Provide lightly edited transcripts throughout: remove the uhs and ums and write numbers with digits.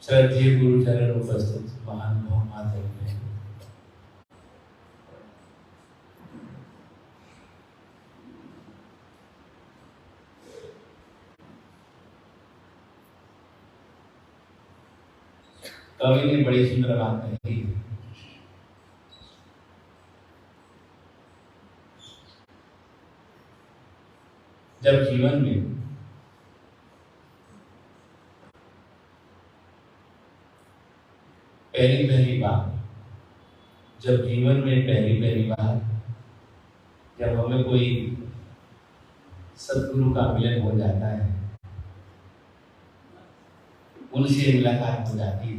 श्रद्धेय गुरुचरण उपस्थित महानुभाव माता में कवि ने बड़ी सुंदर बात कही। जब जीवन में पहली बार जब हमें कोई सद्गुरु का मिलन हो जाता है, उनसे मुलाकात हो जाती है,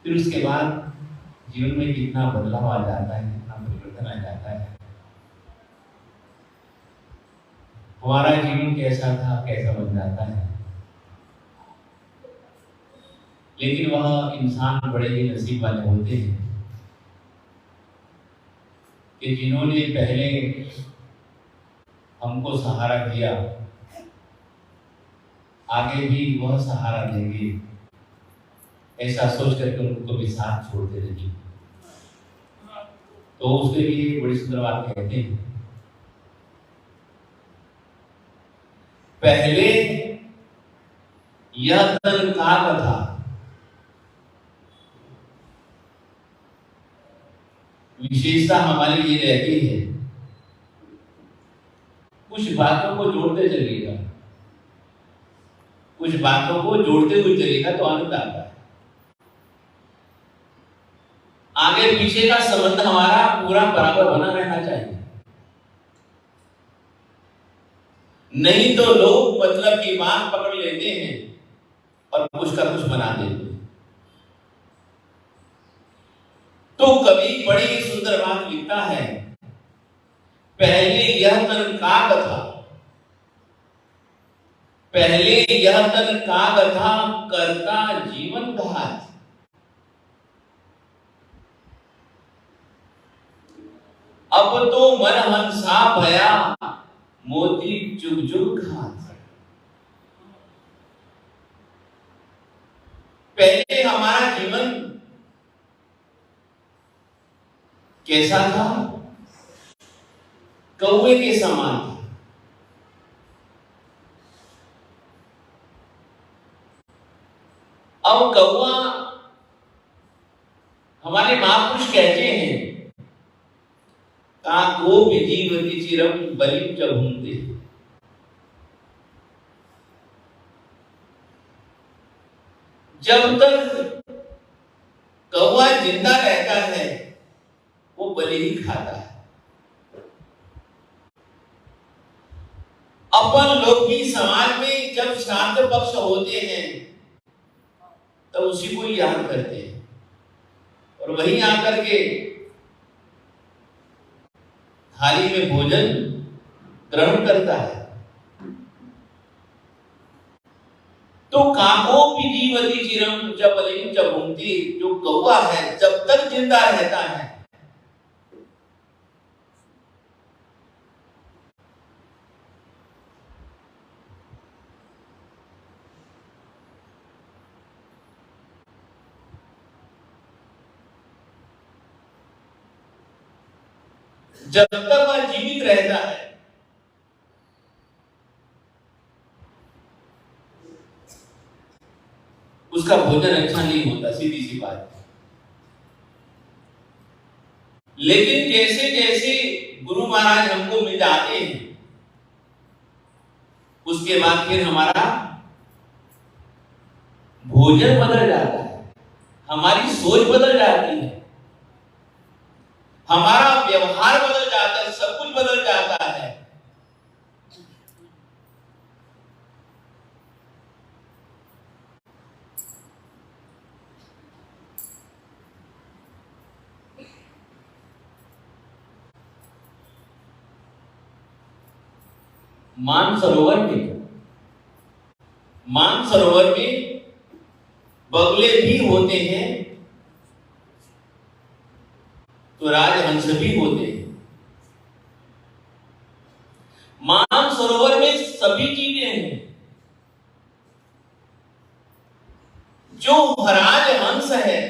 फिर उसके बाद जीवन में कितना बदलाव आ जाता है, कितना परिवर्तन आ जाता है। हमारा जीवन कैसा था, कैसा बन जाता है। लेकिन वह इंसान बड़े ही नसीब वाले होते हैं कि जिन्होंने पहले हमको सहारा दिया, आगे भी वह सहारा देंगे, ऐसा सोच करके उनको भी साथ छोड़ते रहिए। तो उसके लिए बड़ी सुंदर बात कहते हैं, पहले यह तन काग था, विशेषता हमारी ये रहती है, कुछ बातों को जोड़ते चलिएगा, कुछ बातों को जोड़ते हुए चलिएगा तो आनंद आता है। आगे पीछे का संबंध हमारा पूरा बराबर बना रहना चाहिए, नहीं तो लोग मतलब की बात पकड़ लेते हैं और कुछ का कुछ बना देते हैं। तो कवि बड़ी सुंदर बात लिखता है, पहले यह तन काग था, पहले यह तन काग था, करता जीवन घात। अब तो मन हंसा भया, मोती चुग चुग घात। पहले हमारा जीवन कैसा था? कौवे के समान था। अब कौवा, हमारे महापुरुष कहते हैं, काको विजीवति चिरम बलिम च घूमते। जब तक कौवा जिंदा रहता है वो बलि ही खाता है। अपन लोग भी समाज में जब श्राद्ध पक्ष होते हैं तो उसी को याद करते हैं और वहीं आकर के थाली में भोजन ग्रहण करता है। तो काको विजीवति चिरम जब बलिम जब घूमती, जो कौवा है जब तक जिंदा रहता है जब तक वह जीवित रहता है उसका भोजन अच्छा नहीं होता, सीधी सी बात है। लेकिन जैसे जैसे गुरु महाराज हमको मिल जाते हैं उसके बाद फिर हमारा भोजन बदल जाता है, हमारी सोच बदल जाती है, हमारा व्यवहार बदल जाता है, सब कुछ बदल जाता है। मानसरोवर में बगुले भी होते हैं तो राजहंस भी होते हैं। मान सरोवर में सभी चीजें हैं। जो हराज हंस है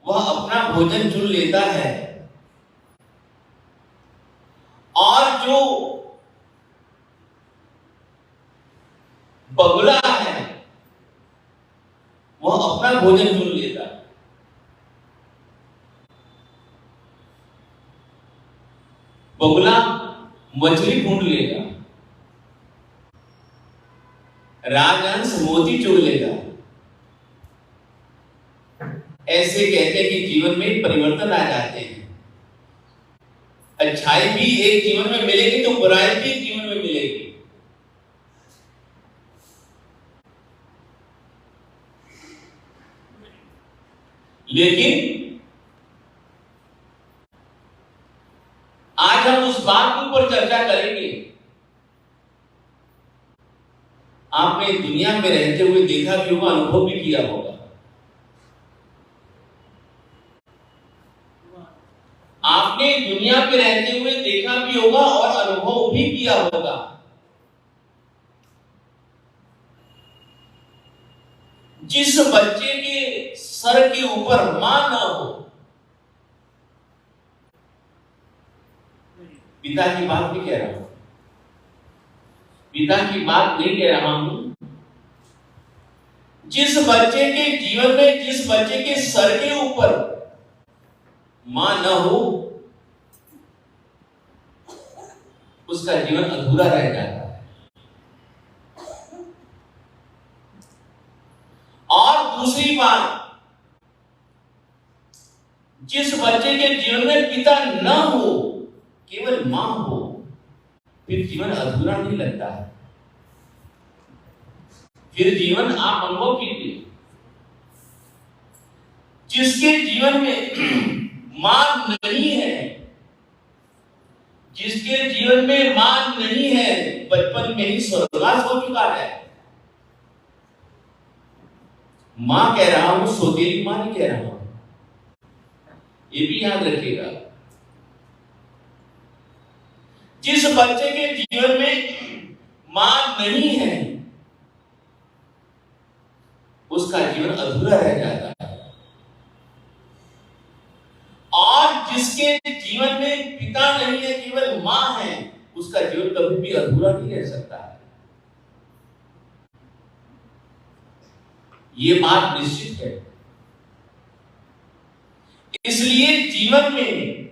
वह अपना भोजन चुन लेता है, और जो बगुला है वह अपना भोजन चुन लेता है। बगुला मछली ढूंढ लेगा, राजहंस मोती चुन लेगा। ऐसे कहते हैं कि जीवन में परिवर्तन आ जाते हैं। अच्छाई भी एक जीवन में मिलेगी तो बुराई भी एक जीवन में मिलेगी। लेकिन आज हम उस बात के ऊपर चर्चा करेंगे। आपने दुनिया में रहते हुए देखा भी होगा, अनुभव भी किया होगा। आपने दुनिया में रहते हुए देखा भी होगा और अनुभव भी किया होगा। जिस बच्चे के सर के ऊपर मां ना हो, पिता की बात नहीं कह रहा हूं, पिता की बात नहीं कह रहा हूं। जिस बच्चे के जीवन में, जिस बच्चे के सर के ऊपर मां न हो, उसका जीवन अधूरा रह जाता है। और दूसरी बात, जिस बच्चे के जीवन में पिता न हो, केवल मां हो, फिर जीवन अधूरा नहीं लगता है। फिर जीवन आप अनुभव कीजिए, जिसके जीवन में मां नहीं है, जिसके जीवन में मां नहीं है, बचपन में ही स्वर्गवास हो चुका है। मां कह रहा हूं, सौतेली मां नहीं कह रहा हूं, ये भी याद रखिएगा। जिस बच्चे के जीवन में मां नहीं है, उसका जीवन अधूरा रह जाता है। और जिसके जीवन में पिता नहीं है, केवल मां है, उसका जीवन कभी भी अधूरा नहीं रह सकता है। ये बात निश्चित है। इसलिए जीवन में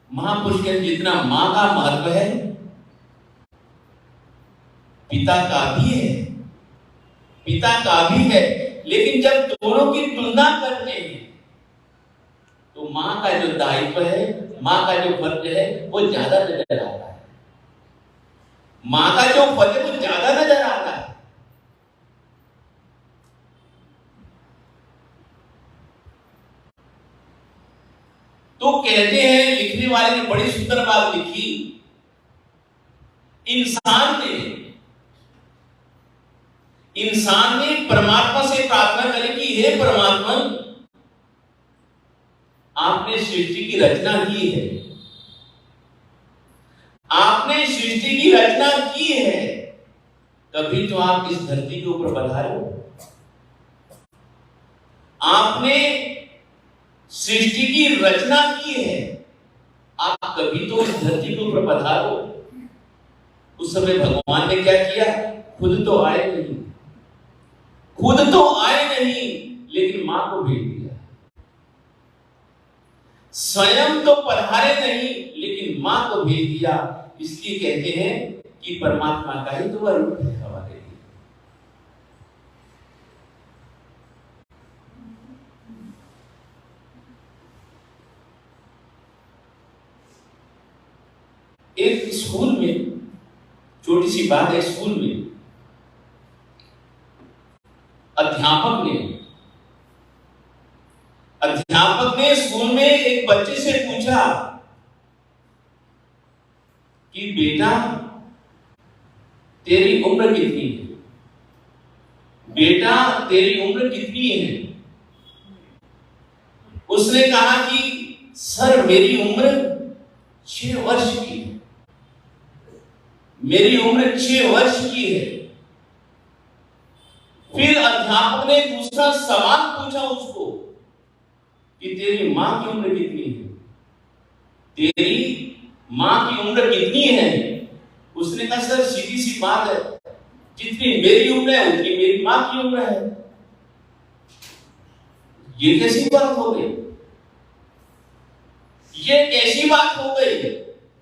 महापुरुष के जितना मां का महत्व है, पिता का भी है, पिता का भी है। लेकिन जब दोनों की तुलना करते हैं तो मां का जो दायित्व है, मां का जो फर्ज है, वो ज्यादा नजर आता है। मां का जो फर्ज है वो ज्यादा नजर आता है। तो कहते हैं, लिखने वाले ने बड़ी सुंदर बात लिखी, इंसान ने परमात्मा से प्रार्थना करी कि हे परमात्मा, आपने सृष्टि की रचना की है, आपने सृष्टि की रचना की है, तभी तो आप इस धरती के ऊपर पधारे हो। आपने सृष्टि की रचना की है, आप कभी तो इस धरती के ऊपर पधारो। उस समय भगवान ने क्या किया? खुद तो आए नहीं, खुद तो आए नहीं, लेकिन मां को भेज दिया। स्वयं तो पधारे नहीं, लेकिन मां को भेज दिया। इसलिए कहते हैं कि परमात्मा का ही तो रूप है हमारे लिए। एक स्कूल में, छोटी सी बात है, स्कूल में अध्यापक ने स्कूल में एक बच्चे से पूछा कि बेटा तेरी उम्र कितनी है? बेटा तेरी उम्र कितनी है? उसने कहा कि सर मेरी उम्र 6 वर्ष की है, मेरी उम्र 6 वर्ष की है। फिर अध्यापक ने दूसरा सवाल पूछा उसको कि तेरी मां की उम्र कितनी है, तेरी मां की उम्र कितनी है? उसने कहा सर सीधी सी बात है, जितनी मेरी उम्र है उतनी मेरी मां की उम्र है। ये कैसी बात हो गई? ये कैसी बात हो गई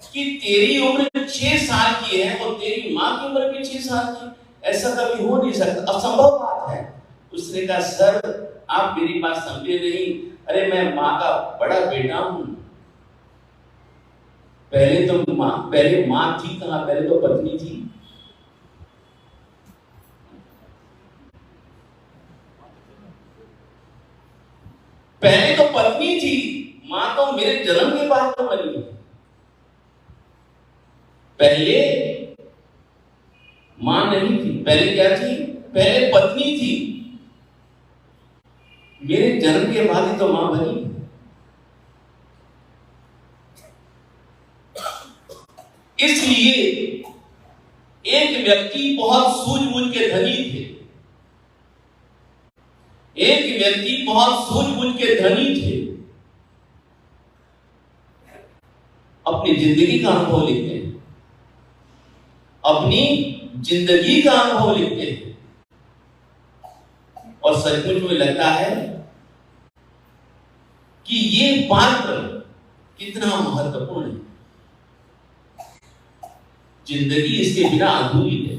कि तेरी उम्र 6 साल की है और तेरी मां की उम्र भी 6 साल की? ऐसा कभी हो नहीं सकता, असंभव बात है। उसने कहा सर आप मेरी बात समझे नहीं, अरे मैं मां का बड़ा बेटा हूं। पहले मां थी कहां, पहले तो पत्नी थी। पहले तो पत्नी थी, मां तो मेरे जन्म के बाद तो बनी। पहले मां नहीं थी, पहले क्या थी? पहले पत्नी थी, मेरे जन्म के बाद ही तो मां बनी। इसलिए एक व्यक्ति बहुत सूझबूझ के धनी थे, एक व्यक्ति बहुत सूझबूझ के धनी थे। अपनी जिंदगी का अनुभव लिखते हैं, अपनी जिंदगी का अनुभव लिखते हैं, और सचमुच में लगता है कि ये पात्र कितना महत्वपूर्ण है। जिंदगी इसके बिना अधूरी है।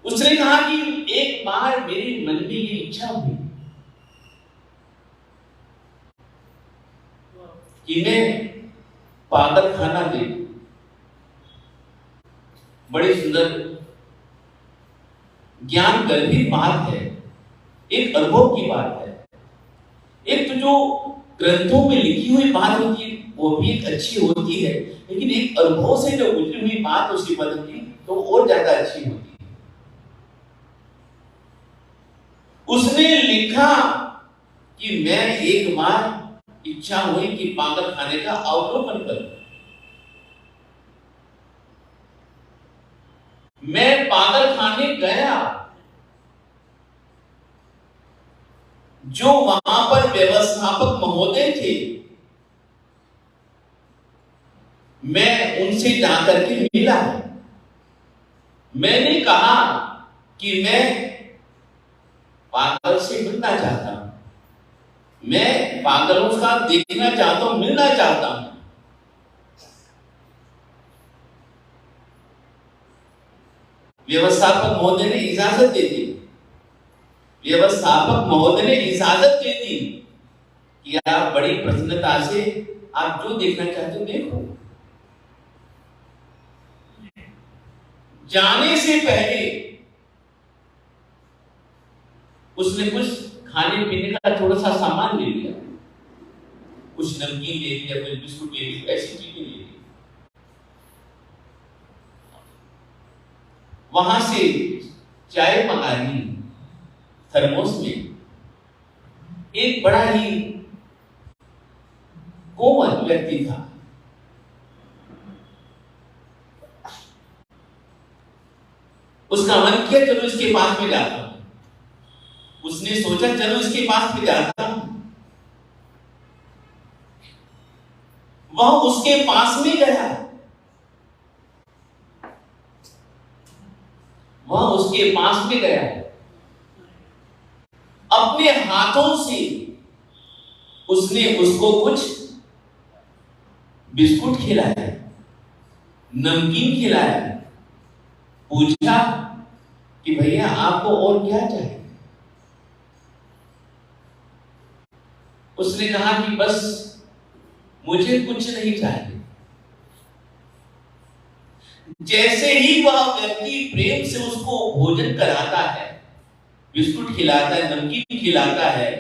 उसने कहा कि एक बार मेरे मन में ये इच्छा हुई कि मैं पागल खाना देखूं। बड़ी सुंदर ज्ञान गर्भित बात है, एक अनुभव की बात है। एक तो जो ग्रंथों में लिखी हुई बात होती है वो भी एक अच्छी होती है, लेकिन एक अनुभव से जो गुजरी हुई बात उसकी बदलती तो और ज्यादा अच्छी होती है। उसने लिखा कि मैं एक बार इच्छा हुई कि पागल खाने का अवलोकन करूं। मैं पागल खाने गया, जो वहां पर व्यवस्थापक महोदय थे, मैं उनसे जाकर के मिला। मैंने कहा कि मैं पागल से मिलना चाहता हूं, मैं पागलों का देखना चाहता हूं, मिलना चाहता हूं। व्यवस्थापक महोदय ने इजाजत दे दी। व्यवस्थापक महोदय ने इजाजत दे दी कि आप बड़ी प्रसन्नता से आप जो देखना चाहते हो देखो। जाने से पहले उसने कुछ खाने पीने का थोड़ा सा सामान ले लिया, कुछ नमकीन ले लिया, कुछ बिस्कुट ले लिया, ऐसी चीजें ले ली। वहां से चाय मंगा ली थर्मोस में। एक बड़ा ही कोमल व्यक्ति था, उसका मन किया चलो इसके पास में जाता हूं। उसने सोचा चलो इसके पास में जाता हूं। वह उसके पास में गया, वह उसके पास में गया, अपने हाथों से उसने उसको कुछ बिस्कुट खिलाया, नमकीन खिलाया, पूछा कि भैया आपको और क्या चाहिए? उसने कहा कि बस मुझे कुछ नहीं चाहिए। जैसे ही वह व्यक्ति प्रेम से उसको भोजन कराता है, बिस्कुट खिलाता है, नमकीन खिलाता है,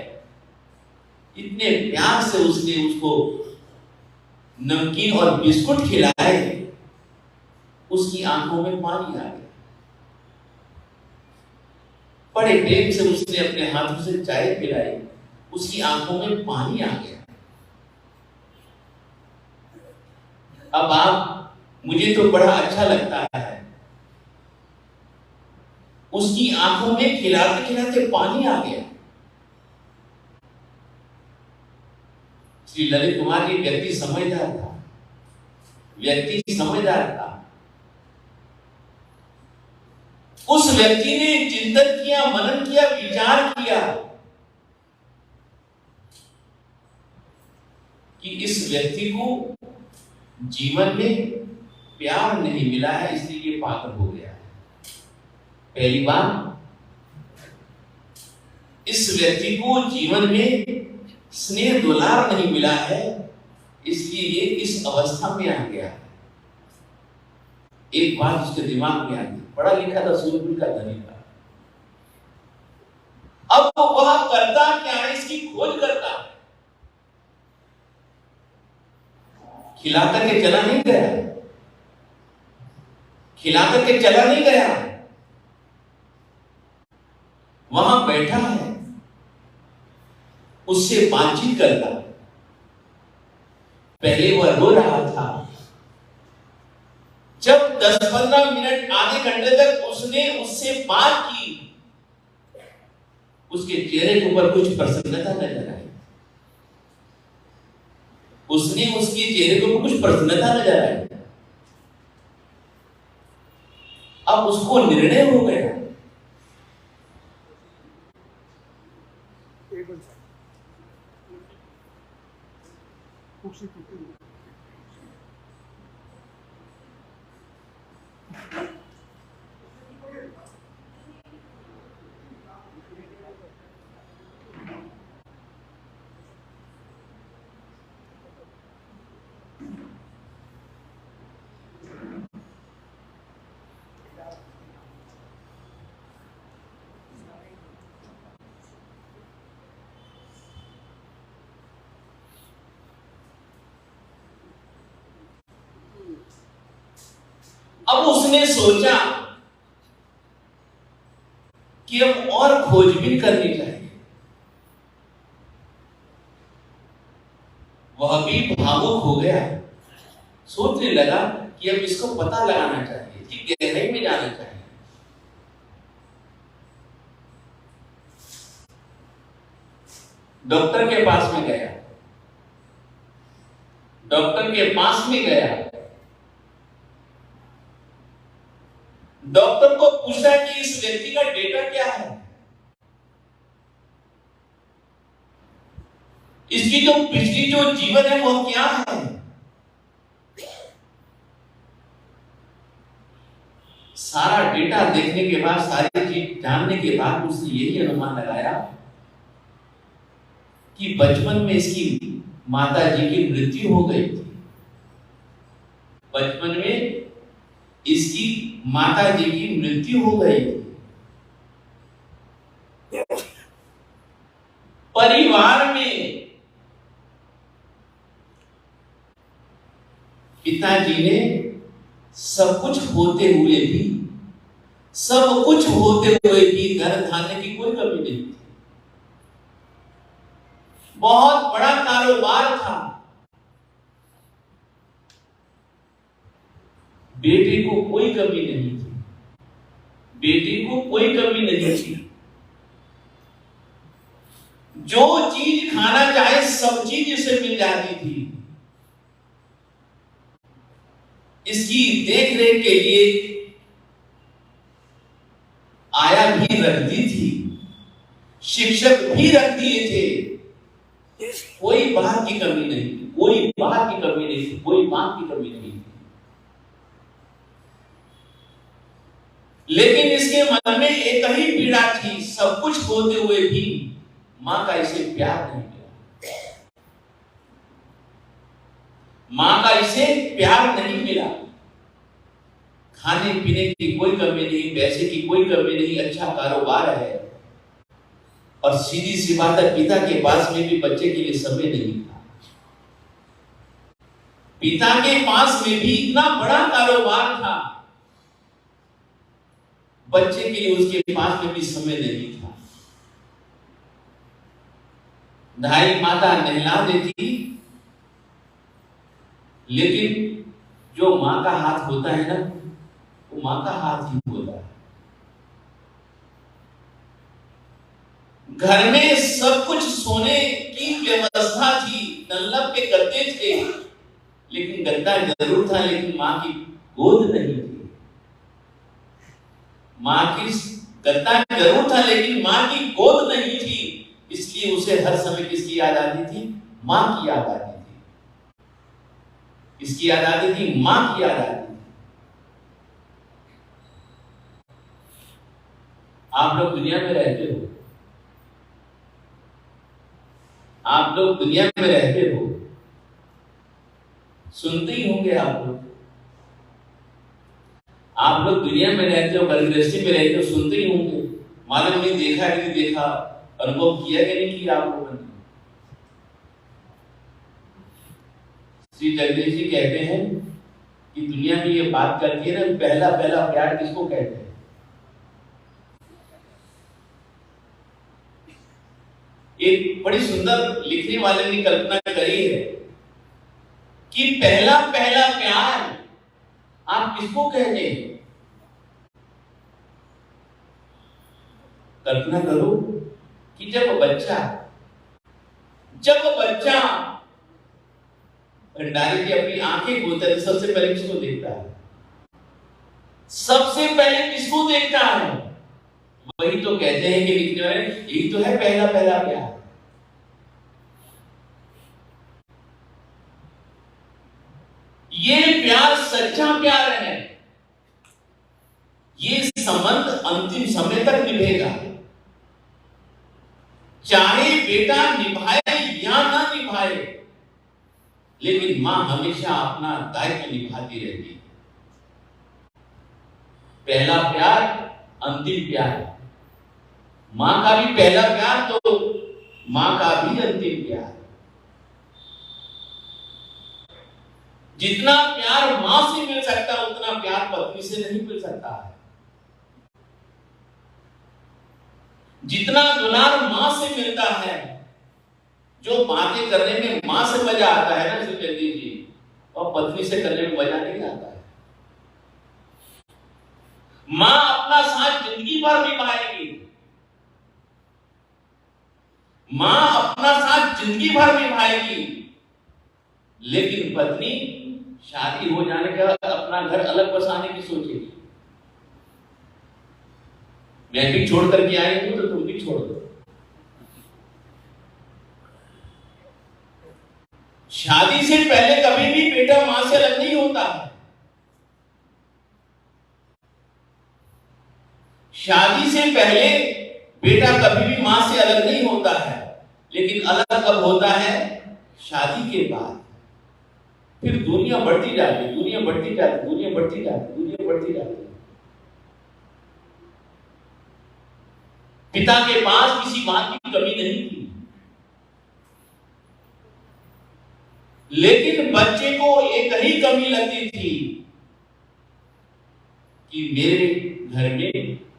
इतने प्यार से उसने उसको नमकीन और बिस्कुट खिलाए, उसकी आंखों में पानी आ गया। बड़े प्रेम से उसने अपने हाथों से चाय पिलाई, उसकी आंखों में पानी आ गया। अब आप, मुझे तो बड़ा अच्छा लगता है, उसकी आंखों में खिलाते खिलाते पानी आ गया। श्री ललित कुमार जी व्यक्ति समझदार था, व्यक्ति समझदार था। उस व्यक्ति ने चिंतन किया, मनन किया, विचार किया कि इस व्यक्ति को जीवन में प्यार नहीं मिला है, इसलिए ये पागल हो गया है। पहली बात, इस व्यक्ति को जीवन में स्नेह दुलार नहीं मिला है, इसलिए ये इस अवस्था में आ गया है। एक बात उसके दिमाग में आ गई, पढ़ा लिखा था, सूरजकुल का धनी था। अब तो वह करता क्या है, इसकी खोज करता है। खिला करके चला नहीं गया, खिला करके चला नहीं गया, वहां बैठा है, उससे बातचीत करता। पहले वह रो रहा था, जब 10-15 मिनट, आधे घंटे तक उसने उससे बात की, उसके चेहरे के ऊपर कुछ प्रसन्नता नजर आई। उसने उसके चेहरे के ऊपर कुछ प्रसन्नता नजर आई। अब उसको निर्णय हो गया, अब उसने सोचा कि अब और खोजबीन करनी चाहिए। वह भी भावुक हो गया, सोचने लगा कि अब इसको पता लगाना चाहिए, कि गहराई में जाना चाहिए। डॉक्टर के पास में गया, डॉक्टर के पास में गया, डॉक्टर को पूछा कि इस व्यक्ति का डेटा क्या है, इसकी जो पिछली जो जीवन है वो क्या है। सारा डेटा देखने के बाद, सारी चीज जानने के बाद उसने यही अनुमान लगाया कि बचपन में इसकी माता जी की मृत्यु हो गई थी। बचपन में इसकी माता जी की मृत्यु हो गई थी। परिवार में पिताजी ने सब कुछ होते हुए भी, सब कुछ होते हुए भी धन धान्य की कोई कमी नहीं थी। बहुत बड़ा कारोबार था, बेटे को कोई कमी नहीं थी, बेटी को कोई कमी नहीं थी। जो चीज खाना चाहे सब चीज इसे मिल जाती थी। इसकी देख रेख के लिए आया भी रख दी थी, शिक्षक भी रख दिए थे। कोई बात की कमी नहीं थी, कोई बात की कमी नहीं थी, कोई बात की कमी नहीं थी। लेकिन इसके मन में एक ही पीड़ा थी, सब कुछ होते हुए भी मां का इसे प्यार नहीं मिला, मां का इसे प्यार नहीं मिला। खाने पीने की कोई कमी नहीं, पैसे की कोई कमी नहीं, अच्छा कारोबार है, और सीधी सी बात है, पिता के पास में भी बच्चे के लिए समय नहीं था। पिता के पास में भी इतना बड़ा कारोबार था, बच्चे के लिए उसके पास में भी समय नहीं था। दाई माता नहला देती, लेकिन जो माँ का हाथ होता है ना, वो माँ का हाथ ही होता है। घर में सब कुछ सोने की व्यवस्था थी, डंलप के गद्दे थे, लेकिन गद्दा जरूर था, लेकिन माँ की गोद नहीं थी। माँ की गद्दा जरूर था, लेकिन माँ की गोद नहीं थी। इसलिए उसे हर समय किसकी याद आती थी? माँ की याद आती थी। किसकी याद आती थी? माँ की याद आती थी। आप लोग दुनिया में रहते हो, आप लोग दुनिया में रहते हो, सुनते ही होंगे आप लोग। आप लोग दुनिया में रहते हो, गृहस्थी में रहते हो, सुनते ही होंगे। मालूम नहीं देखा कि नहीं देखा, अनुभव किया कि नहीं किया आप लोगों ने। श्री जगदीश जी कहते हैं कि दुनिया में ये बात करती है ना, पहला पहला प्यार किसको कहते हैं? एक बड़ी सुंदर लिखने वाले ने कल्पना करी है कि पहला पहला प्यार आप किसको कहते हैं? कल्पना करो कि जब बच्चा भंडारी की अपनी आंखें खोलता है, सबसे पहले किसको देखता है? सबसे पहले किसको देखता है? वही तो कहते हैं कि लिखने वाले, यही तो है पहला पहला प्यार। ये प्यार सच्चा प्यार है। ये संबंध अंतिम समय तक निभेगा, चाहे बेटा निभाए या ना निभाए, लेकिन मां हमेशा अपना दायित्व निभाती रहती है। पहला प्यार अंतिम प्यार, मां का भी पहला प्यार तो मां का भी अंतिम प्यार। जितना प्यार मां से मिल सकता है, उतना प्यार पत्नी से नहीं मिल सकता है। जितना दुलार मां से मिलता है, जो बातें करने में मां से मजा आता है ना सुचेती जी, और पत्नी से करने में मजा नहीं आता है। मां अपना साथ जिंदगी भर निभाएगी, मां अपना साथ जिंदगी भर निभाएगी, लेकिन पत्नी शादी हो जाने के बाद अपना घर अलग बसाने की सोचेगी। मैं भी छोड़ करके आई हूं तो तुम भी छोड़ दो। शादी से पहले कभी भी बेटा मां से अलग नहीं होता है। शादी से पहले बेटा कभी भी मां से अलग नहीं होता है, लेकिन अलग कब होता है? शादी के बाद। फिर दुनिया बढ़ती जाती, दुनिया बढ़ती जाती, दुनिया बढ़ती जाती, दुनिया बढ़ती जाती। पिता के पास किसी बात की कमी नहीं थी, लेकिन बच्चे को एक ही कमी लगती थी कि मेरे घर में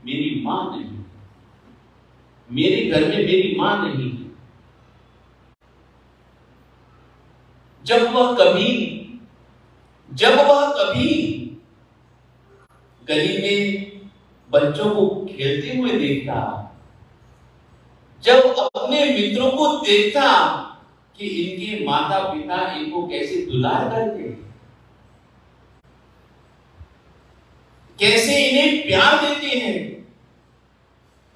मेरी मां नहीं, मेरे घर में मेरी मां नहीं। जब वह कभी गली में बच्चों को खेलते हुए देखता, जब अपने मित्रों को देखता कि इनके माता पिता इनको कैसे दुलार करते हैं, कैसे इन्हें प्यार देते हैं,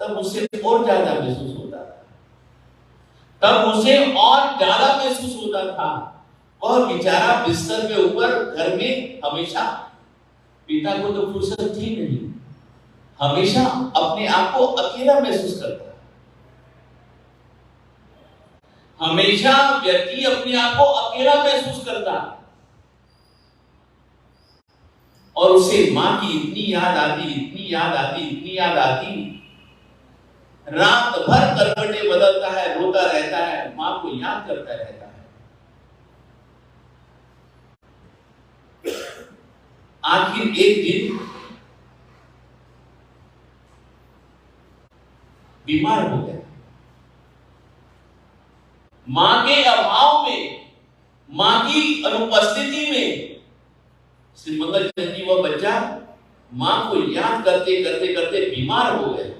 तब उसे और ज्यादा महसूस होता था। तब उसे और ज्यादा महसूस होता था। वह बेचारा बिस्तर के ऊपर घर में हमेशा, पिता को तो फुर्सत थी नहीं, हमेशा अपने आप को अकेला महसूस करता। हमेशा व्यक्ति अपने आप को अकेला महसूस करता, और उसे मां की इतनी याद आती, इतनी याद आती, इतनी याद आती, रात भर करवटें बदलता है, रोता रहता है, मां को याद करता रहता है। आखिर एक दिन बीमार हो गया। मां के अभाव में, मां की अनुपस्थिति में श्री मंगल चंद जी वह बच्चा मां को याद करते करते करते बीमार हो गया।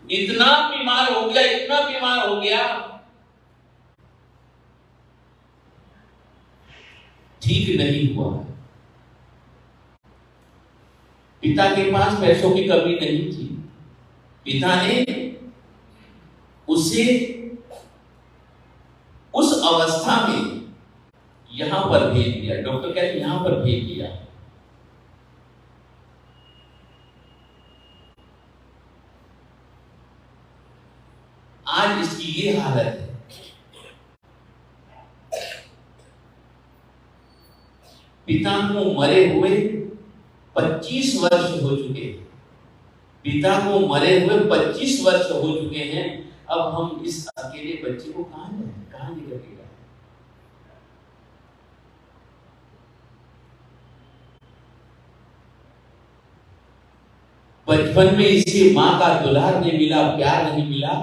इतना बीमार हो गया, इतना बीमार हो गया, ठीक नहीं हुआ। पिता के पास पैसों की कमी नहीं थी। पिता ने उसे उस अवस्था में यहां पर भेज दिया। डॉक्टर कहते यहां पर भेज दिया। आज इसकी ये हालत है। पिता को मरे हुए 25 वर्ष हो चुके हैं। पिता को मरे हुए 25 वर्ष हो चुके हैं। अब हम इस अकेले बच्चे को कहां जाएं, कहां लेकर के जाएं? बचपन में इसे मां का दुलार नहीं मिला, प्यार नहीं मिला,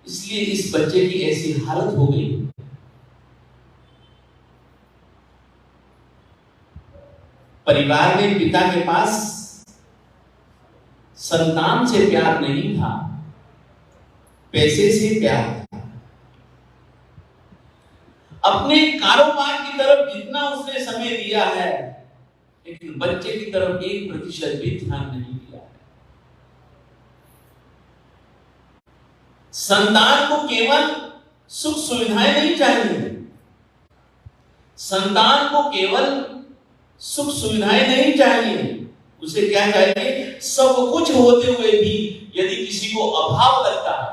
इसलिए इस बच्चे की ऐसी हालत हो गई। परिवार में पिता के पास संतान से प्यार नहीं था, पैसे से प्यार था। अपने कारोबार की तरफ जितना उसने समय दिया है, लेकिन बच्चे की तरफ 1% भी ध्यान नहीं दिया है। संतान को केवल सुख सुविधाएं नहीं चाहिए। संतान को केवल सुख सुविधाएं नहीं चाहिए, उसे क्या चाहिए? सब कुछ होते हुए भी यदि किसी को अभाव लगता है,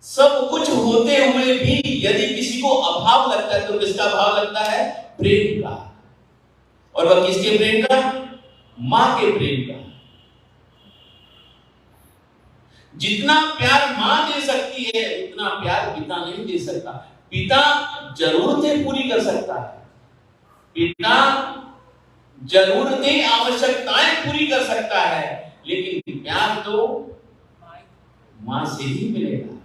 सब कुछ होते हुए भी यदि किसी को अभाव लगता है, तो किसका अभाव लगता है? प्रेम का। और वह किसके प्रेम का? मां के प्रेम का। जितना प्यार मां दे सकती है, उतना प्यार पिता नहीं दे सकता। पिता जरूरतें पूरी कर सकता है, पिता जरूरतें आवश्यकताएं पूरी कर सकता है, लेकिन प्यार तो मां से ही मिलेगा।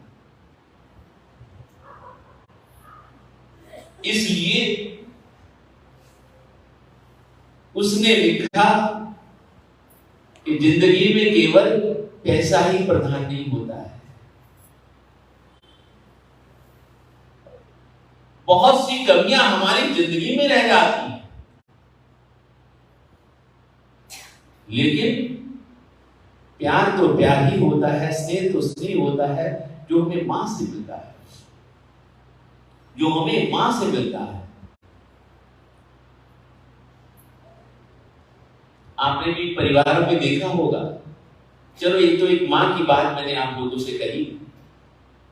इसलिए उसने लिखा कि जिंदगी में केवल पैसा ही प्रधान नहीं होता है। बहुत सी कमियां हमारी जिंदगी में रह जाती हैं, लेकिन प्यार तो प्यार ही होता है, स्नेह तो स्नेह होता है, जो हमें मां से मिलता है, जो हमें मां से मिलता है। आपने भी परिवारों में देखा होगा। चलो एक तो एक मां की बात मैंने आप लोगों से कही,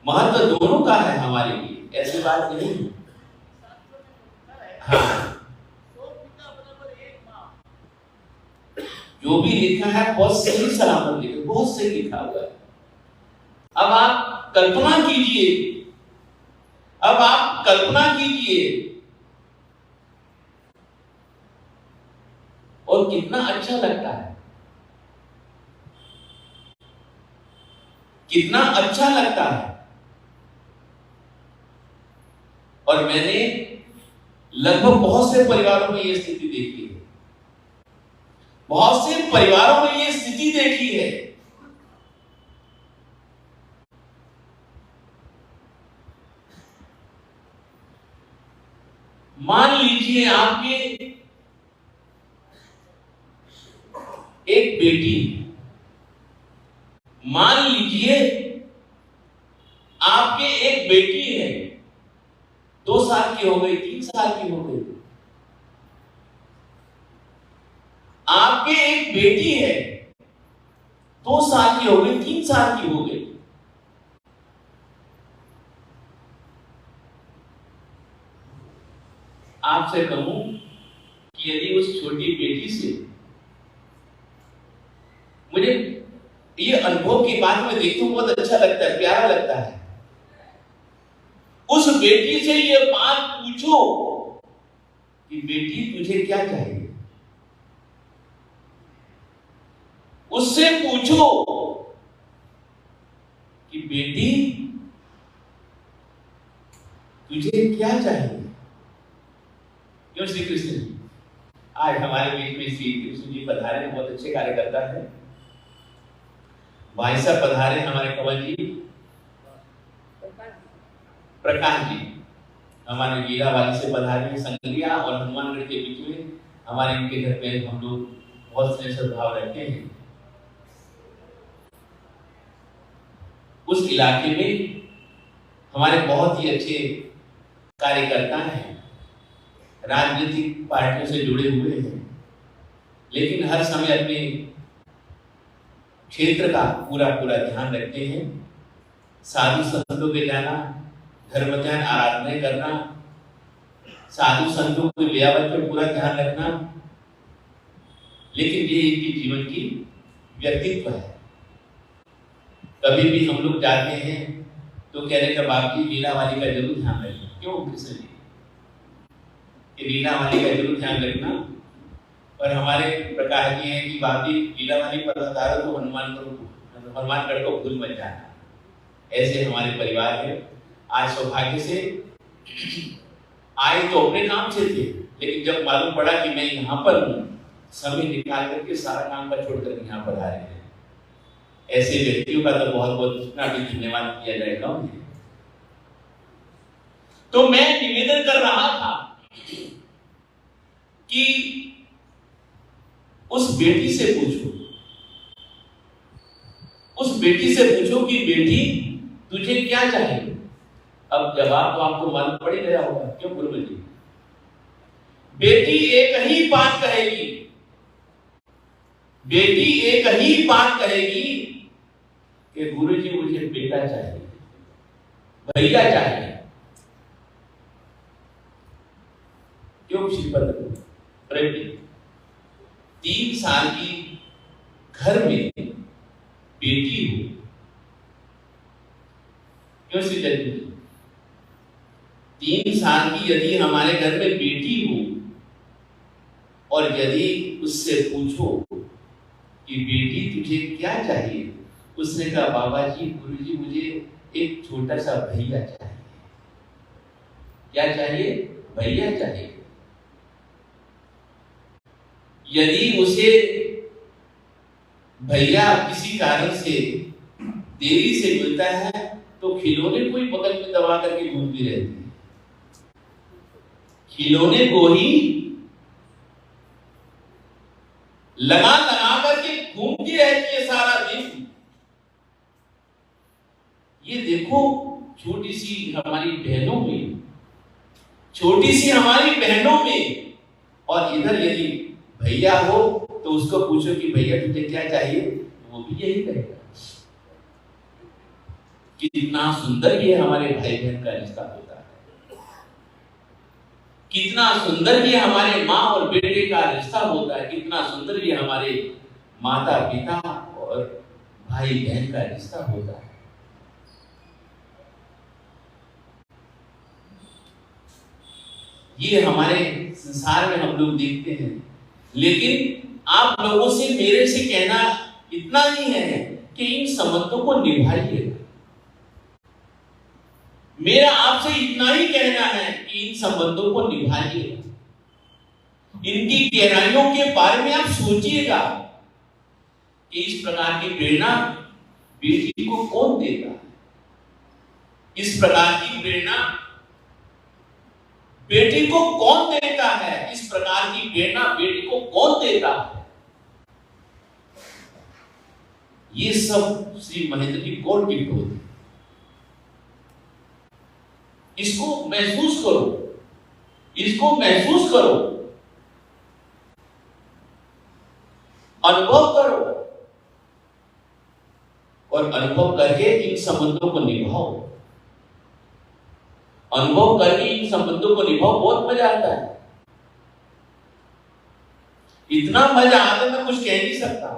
महत्व तो दोनों का है हमारे लिए, ऐसी बात नहीं। हाँ, जो भी लिखा है बहुत सही सलामत लिखा, बहुत सही लिखा हुआ है। अब आप कल्पना कीजिए, अब आप कल्पना कीजिए, और कितना अच्छा लगता है, कितना अच्छा लगता है। और मैंने लगभग बहुत से परिवारों में यह स्थिति देखी है, बहुत से परिवारों में यह स्थिति देखी है। मान लीजिए आपके एक बेटी, मान लीजिए आपके एक बेटी है, 2 साल की हो गई, 3 साल की हो गई। आपके एक बेटी है, 2 साल की हो गई, 3 साल की हो गई। आपसे कहूं कि यदि उस छोटी बेटी से, मुझे ये अनुभव की बात में देखते हुए बहुत अच्छा लगता है, प्यारा लगता है। उस बेटी से ये बात पूछो कि बेटी तुझे क्या चाहिए। उससे पूछो कि बेटी तुझे क्या चाहिए। क्यों श्री कृष्ण जी आज हमारे बीच में श्री कृष्ण जी पधारे, बहुत अच्छे कार्यकर्ता है। भाई साहब पधारे हमारे कंवर जी प्रकाश जी, हमारे लीलावाली से पधारे संगलिया और हनुमानगढ़ के बीच में हमारे इनके घर पे हम लोग बहुत स्नेह सद्भाव रखते हैं। उस इलाके में हमारे बहुत ही अच्छे कार्यकर्ता हैं, राजनीतिक पार्टियों से जुड़े हुए हैं, लेकिन हर समय अपने क्षेत्र का पूरा पूरा ध्यान रखते हैं। साधु संतों के जाना, धर्म ध्यान आराधना करना, साधु संतों के व्यावत पर पूरा ध्यान रखना, लेकिन ये इनके जीवन की व्यक्तित्व है। कभी भी हम लोग जाते हैं तो कहने का बाप जी लीलावाली का जरूर ध्यान रखना। क्यों कृष्ण जी कि लीलावाली का जरूर ध्यान रखना। और हमारे प्रकार की है कि बाप जी लीलावाली पर पधारो तो हनुमानगढ़ को भूल मत जाना। ऐसे हमारे परिवार है। आज सौभाग्य से आए तो अपने काम से थे, लेकिन जब मालूम पड़ा कि मैं यहाँ पर हूँ, समय निकाल करके सारा काम का छोड़ करके यहाँ पर आ रहे हैं। ऐसे व्यक्तियों का तो बहुत बहुत जितना भी धन्यवाद किया जाएगा उन्हें। तो मैं निवेदन कर रहा था कि उस बेटी से पूछो, उस बेटी से पूछो कि बेटी तुझे क्या चाहिए। अब जवाब तो आपको मालूम पड़ ही गया होगा। क्यों गुरु जी बेटी एक ही बात कहेगी, बेटी एक ही बात कहेगी कि गुरु जी मुझे बेटा चाहिए, भैया चाहिए। क्यों श्रीपद प्रेम 3 साल की घर में बेटी हो। क्यों श्री जगदीश 3 साल की यदि हमारे घर में बेटी हो और यदि उससे पूछो कि बेटी तुझे क्या चाहिए, उसने कहा बाबा जी गुरुजी मुझे एक छोटा सा भैया चाहिए। क्या चाहिए? भैया चाहिए। यदि उसे भैया किसी कारण से देरी से मिलता है तो खिलौने को ही बगल में दबा करके घूमती रहती है, खिलौने को ही लगा लगा करके घूमती रहती है सारा दिन। ये देखो छोटी सी हमारी बहनों में, छोटी सी हमारी बहनों में, और इधर यदि भैया हो तो उसको पूछो कि भैया तुझे क्या चाहिए, वो भी यही कहेगा। कितना सुंदर ये हमारे भाई बहन का रिश्ता होता है, कितना सुंदर ये हमारे माँ और बेटे का रिश्ता होता है, कितना सुंदर ये हमारे माता पिता और भाई बहन का रिश्ता होता है। ये हमारे संसार में हम लोग देखते हैं, लेकिन आप लोगों से मेरे से कहना इतना ही है कि इन संबंधों को निभाइए। मेरा आपसे इतना ही कहना है कि इन संबंधों को निभाइए, इनकी गहराइयों के बारे में आप सोचिएगा कि इस प्रकार की प्रेरणा बेटी को कौन देता है, इस प्रकार की प्रेरणा बेटी को कौन देता है, इस प्रकार की प्रेरणा बेटी को कौन देता है। ये सब श्री महेंद्र जी गॉड गिफ्ट होती है। इसको महसूस करो, इसको महसूस करो, अनुभव करो, और अनुभव करके इन संबंधों को निभाओ। अनुभव करके इन संबंधों को निभाओ, बहुत मजा आता है। इतना मजा आता है मैं कुछ कह नहीं सकता।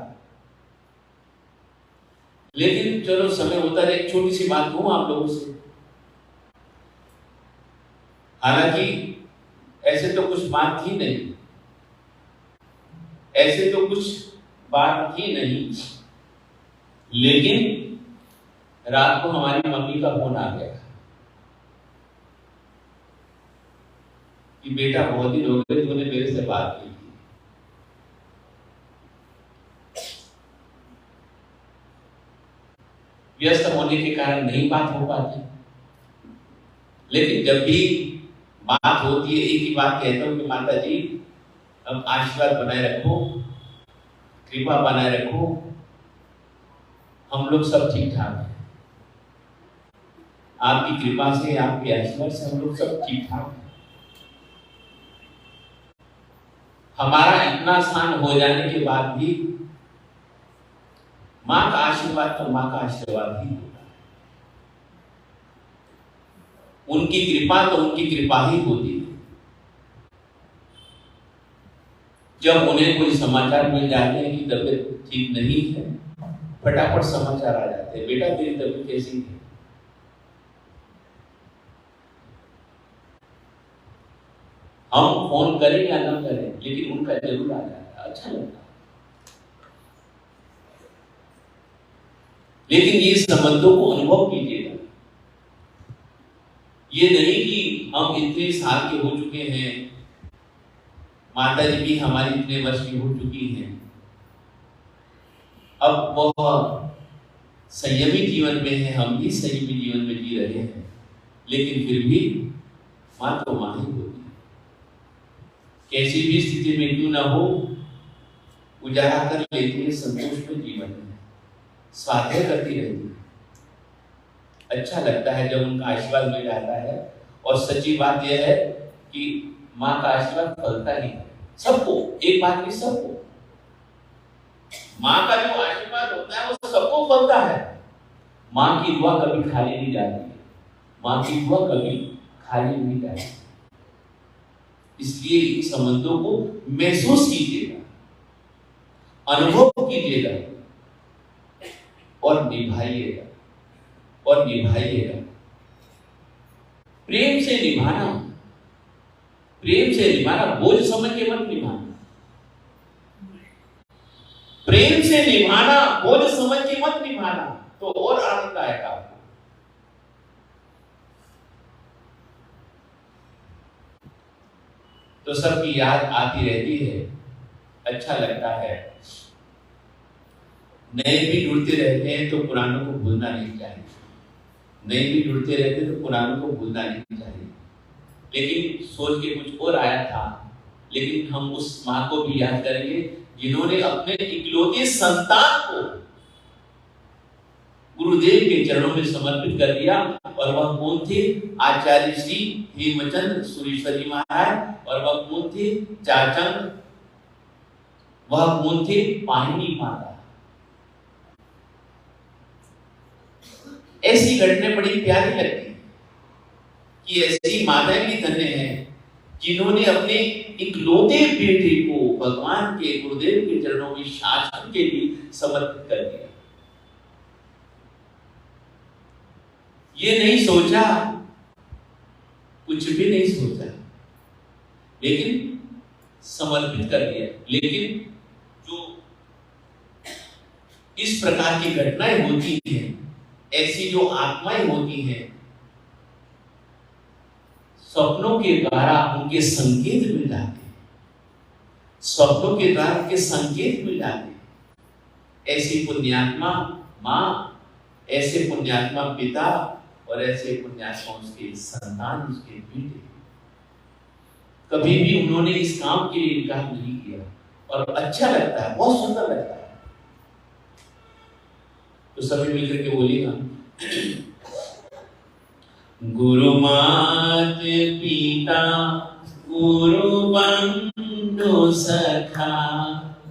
लेकिन चलो समय होता है, एक छोटी सी बात कहूं आप लोगों से। हालांकि ऐसे तो कुछ बात थी नहीं, ऐसे तो कुछ बात थी नहीं, लेकिन रात को हमारी मम्मी का फोन आ गया कि बेटा बहुत दिन हो गए तूने मेरे से बात की। व्यस्त होने के कारण नहीं बात हो पाती, लेकिन जब भी बात होती है एक ही बात कहता हूं कि माता जी अब आशीर्वाद बनाए रखो, कृपा बनाए रखो, हम लोग सब ठीक ठाक हैं। आपकी कृपा से, आपके आशीर्वाद से हम लोग सब ठीक ठाक हैं। हमारा इतना स्थान हो जाने के बाद भी माँ का आशीर्वाद तो माँ का आशीर्वाद ही होता है। उनकी कृपा तो उनकी कृपा ही होती है। जब उन्हें कोई समाचार मिल जाते हैं कि तबीयत ठीक नहीं है, फटाफट समाचार आ जाते हैं, बेटा तेरी तबीयत कैसी है। हम फोन करें या ना करें, लेकिन उनका जरूर आ जाता है, अच्छा लगता है। लेकिन ये संबंधों को अनुभव कीजिएगा। ये नहीं कि हम इतने साल के हो चुके हैं, माता जी भी हमारी इतने वर्ष की हो चुकी हैं, अब वह संयमी जीवन में है, हम भी संयमी जीवन में जी रहे हैं, लेकिन फिर भी माँ तो माँ ही होती है। कैसी भी स्थिति में क्यों ना हो, उजाला कर लेती है संतोष में जीवन में, स्वाध्याय करती रहती है। अच्छा लगता है जब उनका आशीर्वाद मिल जाता है। और सच्ची बात यह है कि माँ का आशीर्वाद फलता ही है सबको, एक बात नहीं, सबको। माँ का जो आशीर्वाद होता है वो सबको फलता है। माँ की दुआ कभी खाली नहीं जाती है, माँ की दुआ कभी खाली नहीं जाती। इसलिए इन संबंधों को महसूस कीजिएगा, अनुभव कीजिएगा और निभाइएगा, और निभाइएगा। प्रेम से निभाना, प्रेम से निभाना, बोझ समझ के मत निभाना। प्रेम से निभाना, बोझ समझ के मत निभाना, तो और आनंद आएगा आपको। तो सबकी याद आती रहती है, अच्छा लगता है। नए भी जुड़ते रहते हैं तो पुरानों को भूलना नहीं चाहिए, नए भी जुड़ते रहते हैं तो पुरानों को भूलना नहीं चाहिए। लेकिन सोच के कुछ और आया था, लेकिन हम उस माँ को भी याद करेंगे जिन्होंने अपने इकलौते संतान को गुरुदेव के चरणों में समर्पित कर दिया। और वह कौन थे? आचार्य श्री हेमचंद्र सुरेश्वरी महाराज। और वह कौन थे? चाचंद। वह कौन थे? पाहिनी माता। ऐसी घटनाएं बड़ी प्यारी लगती है कि ऐसी माताएं भी धन्य हैं जिन्होंने अपने इकलौते बेटे को भगवान के, गुरुदेव के चरणों में शासन के लिए समर्पित कर दिया। ये नहीं सोचा, कुछ भी नहीं सोचा, लेकिन समर्पित कर दिया। लेकिन जो इस प्रकार की घटनाएं होती हैं, ऐसी जो आत्माएं होती हैं, स्वप्नों के द्वारा उनके संकेत मिल जाते हैं, स्वप्नों के द्वारा उनके संकेत मिल जाते हैं। ऐसी पुण्यात्मा माँ, ऐसे पुण्यात्मा पिता, और ऐसे पुण्यात्मा उसके संतान, उसके बेटे। कभी भी उन्होंने इस काम के लिए इनकार नहीं किया, और अच्छा लगता है, बहुत सुंदर लगता है। तो सभी मिलकर के बोलिएगा, गुरु मात पिता गुरु बंधु सखा,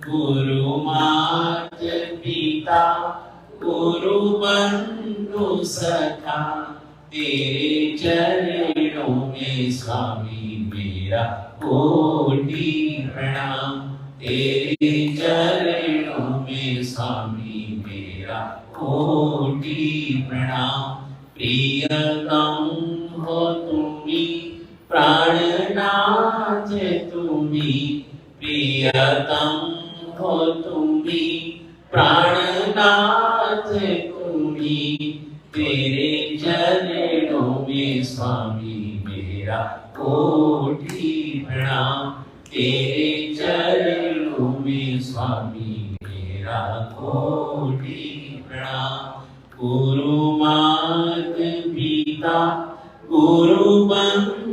गुरु मात पिता गुरु बंधु सखा, तेरे चरणों में स्वामी मेरा कोटि प्रणाम, तेरे चरणों में स्वामी मेरा कोटि प्रणाम। प्रियतम हो तुम्ही प्राणनाथ तुम्ही प्रियतम हो तुम्ही प्राणनाथ तुम्ही तेरे चरणों में स्वामी मेरा कोटि प्रणाम तेरे चरणों में स्वामी मेरा कोटि प्रणाम गुरु मात पिता गुरु बंधु